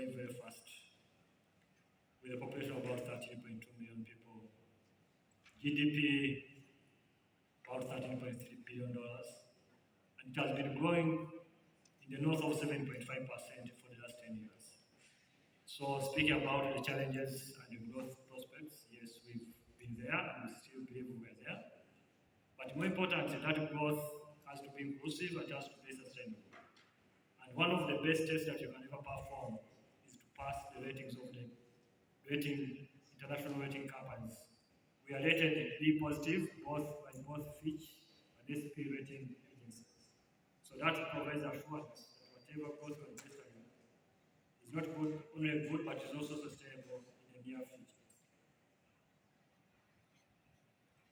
growing very fast with a population of about 13.2 million people. GDP about $13.3 billion. And it has been growing in the north of 7.5% for the last 10 years. So speaking about the challenges and the growth prospects, yes, we've been there and we still believe we're there. But more importantly, that growth has to be inclusive and has to be sustainable. And one of the best tests that you can ever perform is to pass the ratings of the international rating companies. We are rated B positive by both Fitch and SP rating agencies. So that provides assurance that whatever growth we're investing in is not good, only good, but is also sustainable in the near future.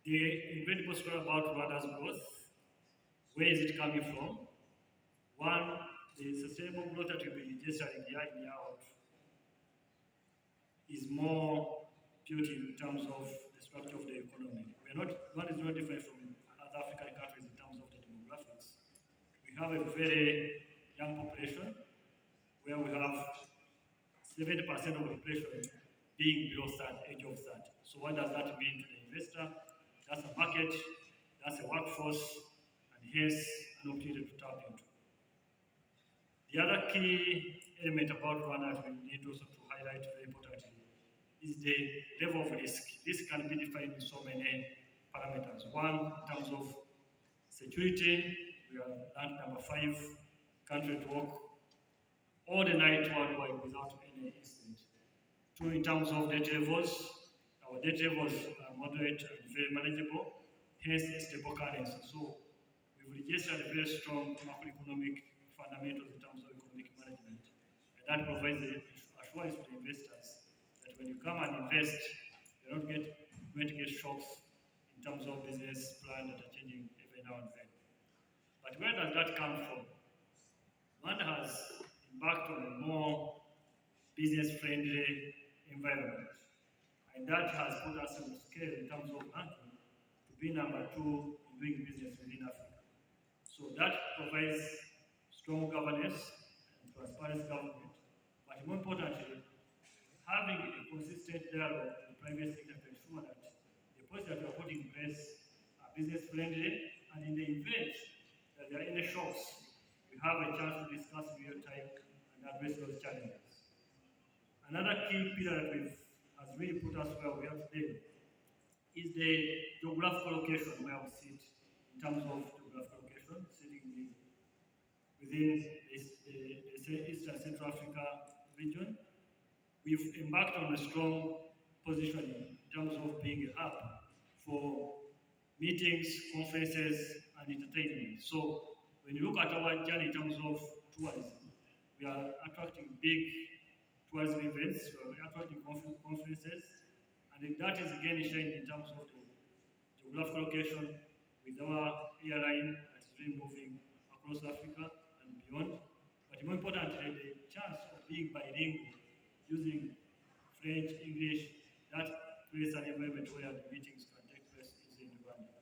The incredible story about Rwanda's growth, where is it coming from? One, the sustainable growth that we've been registering year in, year out is more built in terms of the structure of the economy. One is not different from other African countries in terms of the demographics. We have a very young population where we have 70% of the population being below age of 30. So what does that mean to the investor? That's a market, that's a workforce, and hence an opportunity to tap into. The other key element about Rwanda that we need also to highlight very importantly is the level of risk. This can be defined in so many parameters. One, in terms of security, we are ranked number 5 country to walk all the night worldwide without any incident. 2, in terms of debt levels, our debt levels are moderate and very manageable, hence stable currency. So we've registered a very strong macroeconomic fundamentals in terms of economic management. And that provides the assurance to the investors that when you come and invest, you're not going to get shocks in terms of business plans that are changing every now and then. But where does that come from? Rwanda has embarked on a more business-friendly environment. And that has put us on the scale in terms of ranking to be number 2 in doing business within Africa. So that provides strong governance and transparent government. But more importantly, having a consistent dialogue with the private sector to ensure that the policies that we are putting in place are business-friendly, and in the event that there are any shocks, we have a chance to discuss in real time and address those challenges. Another key pillar that has really put us where we are today is the geographical location where we sit in terms of geographical location, sitting within the Eastern Central Africa region. We've embarked on a strong positioning in terms of being a hub for meetings, conferences, and entertainment. So when you look at our journey in terms of tourism, we are attracting big tourism events, we are attracting conferences, and that is again shining in terms of the geographical location with our airline that is really moving across Africa and beyond. But more importantly, the chance of being bilingual, using French, English, that creates an environment where the meetings can take place easily in Rwanda.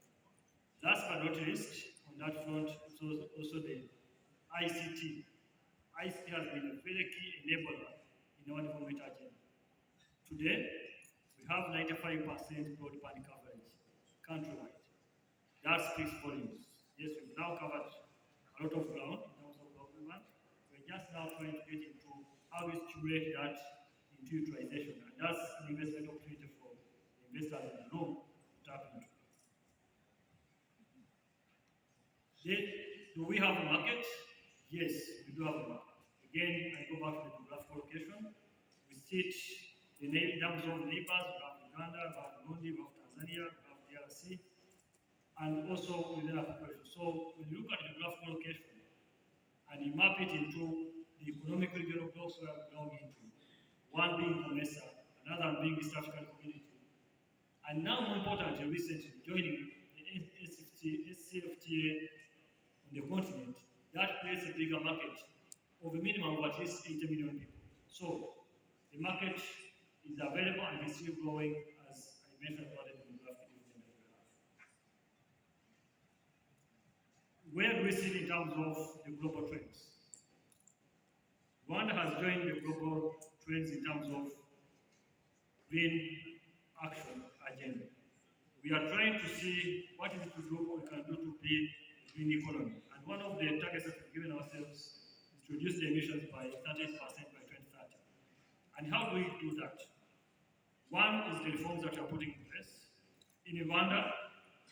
Last but not least, on that front, also the ICT. ICT has been a very key enabler in our development agenda. Today, we have 95% broadband coverage countrywide. That speaks volumes. Yes, we've now covered a lot of ground in terms of government. We're just now trying to get into how we stimulate that into utilization. And that's an investment opportunity for investors in the room to tap into. Do we have a market? Yes, we do have a market. Again, I go back to the geographical location. We sit in terms of neighbors, we have Uganda, we have Burundi, we have Tanzania, we have DRC, and also within our population. So when you look at the geographical location and you map it into the economic region of those where we belong into, one being COMESA, another being East African Community, and now more importantly, recently joining the SCFTA on the continent, that creates a bigger market of a minimum of at least 80 million people. So the market is available and is still growing, as I mentioned about the demographic dividend that we have. Where do we sit in terms of the global trends? Rwanda has joined the global trends in terms of green action agenda. We are trying to see what is to do, what we can do to build a green economy. And one of the targets that we've given ourselves is to reduce the emissions by 30% by 2030. And how do we do that? One is the reforms that we are putting in place. In Rwanda,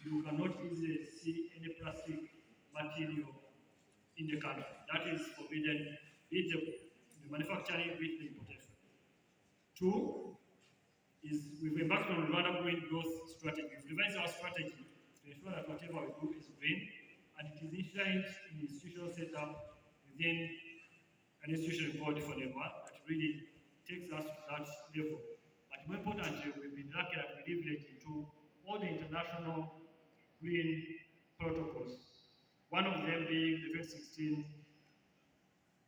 you cannot easily see any plastic material in the country. That is forbidden with the manufacturing, with the importation. Two is we've embarked on Rwanda green growth strategy. We've revised our strategy to ensure that whatever we do is green, and it is enshrined in institutional setup within an institution called for that really takes us to that level. But more importantly, we've been lucky that we leverage into all the international green protocols. One of them being the 2016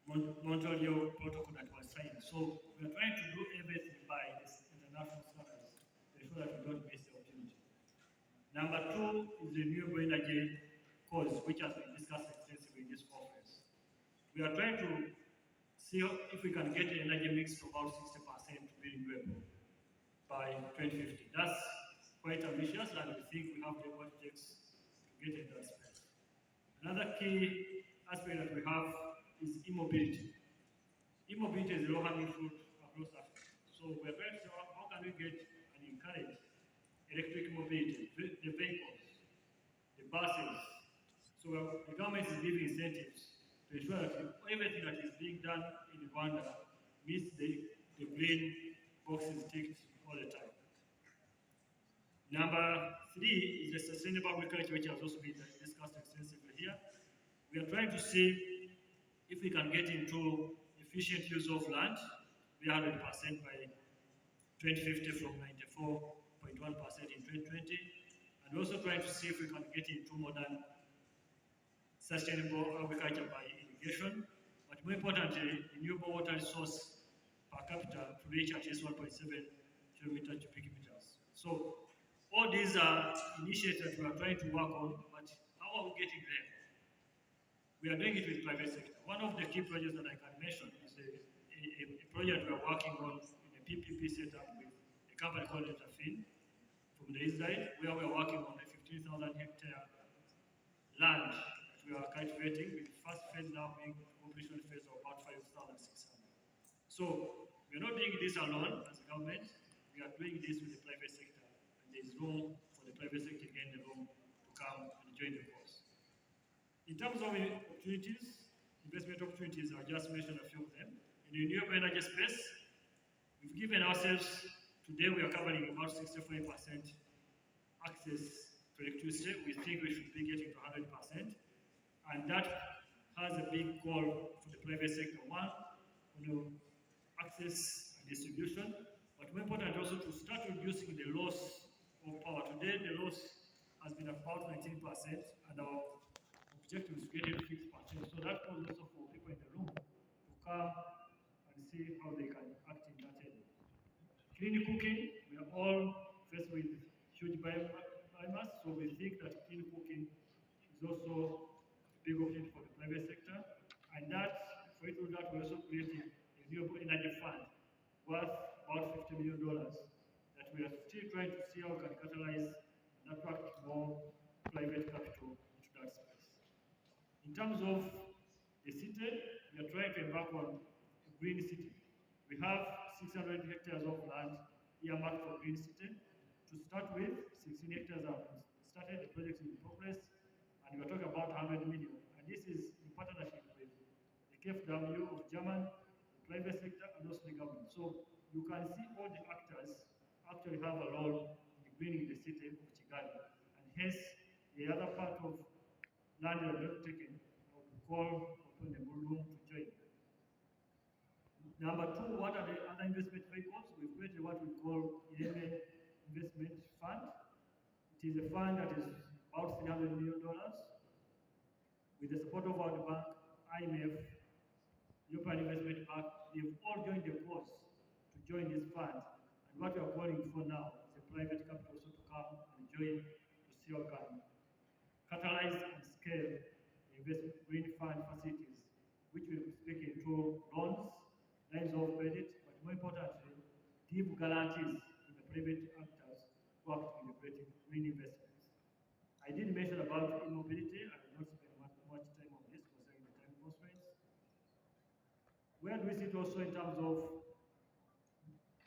Montreal Protocol that was signed. So we are trying to do everything by this international standards to ensure that we don't miss the opportunity. Number two is the renewable energy cause, which has been discussed extensively in this conference. We are trying to see if we can get the energy mix to about 60% to be renewable by 2050. That's quite ambitious, and we think we have the what it takes to get in that space. Another key aspect that we have is e-mobility. E-mobility is a low-hanging fruit across Africa. So we're trying to see how can we get and encourage electric mobility, the vehicles, the buses. So the government is giving incentives to ensure that everything that is being done in Rwanda meets the green boxes ticked all the time. Number three is the sustainable agriculture, which has also been discussed extensively here. We are trying to see if we can get into efficient use of land, we are 100% by 2050 from 94.1% in 2020, and also trying to see if we can get into modern sustainable agriculture by irrigation, but more importantly, renewable water resource per capita to reach at least 1.7 kilometer cubic meters. So all these are initiatives that we are trying to work on, but how are we getting there? We are doing it with private sector. One of the key projects that I can mention is a project we are working on in a PPP setup with a company called Interfin from the Israel, where we are working on a 15,000 hectare land that we are cultivating, with the first phase now being completion phase of about 5,600. So we are not doing this alone as a government, we are doing this with the private sector, and there is room for the private sector to gain the room to come and join the course. In terms of opportunities, investment opportunities, I just mentioned a few of them. In the renewable energy space, we've given ourselves, today we are covering about 65% access to electricity. We think we should be getting to 100%. And that has a big goal for the private sector. One, access and distribution, but more important also to start reducing the loss of power. Today, the loss has been about 19%, and our objective is to get it to 6%. So that calls also for people in the room to come and see how they can act in that area. Clean cooking, we are all faced with huge biomass, so we think that clean cooking is also a big option for the private sector. And that, for it to do that, we're also creating a renewable energy fund worth about $50 million that we are still trying to see how we can catalyze and attract more private capital into that space. In terms of the city, we are trying to embark on a green city. We have 600 hectares of land earmarked for green city. To start with, 16 hectares have been started, the project is in progress, and we are talking about 100 million. And this is in partnership with the KfW of German, the private sector, and also the government. So you can see all the actors actually have a role in greening the city of Kigali. And hence, the other part of land that we have taken, we call upon the room to join. Number two, what are the other investment vehicles? We've created what we call Irene Investment Fund. It is a fund that is about $300 million with the support of World Bank, IMF, European Investment Bank. They've all joined the course to join this fund. And what we are calling for now is a private capital also to come and join to see how can catalyze and scale the investment green fund facilities, which will be speaking to loans, lines of credit, but more importantly, give guarantees to the private actors who are integrating green investments. I did mention about e-mobility. I will not spend much time on this concerning the time constraints. Where do we sit also in terms of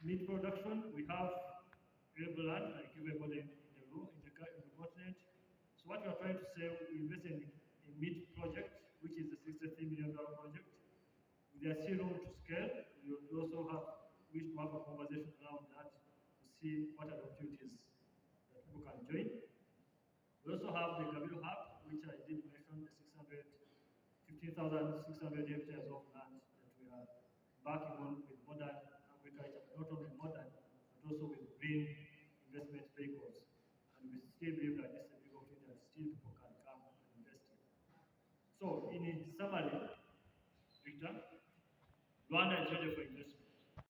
meat production? We have available land, like everybody in the continent. So what we are trying to say, we invest in a meat project, which is a $63 million project. There is still room to scale. We also wish to have a conversation around that to see what are the opportunities that people can join. We also have the Gabiro Hub, which I did mention, the 15,600 hectares of land that we are embarking on with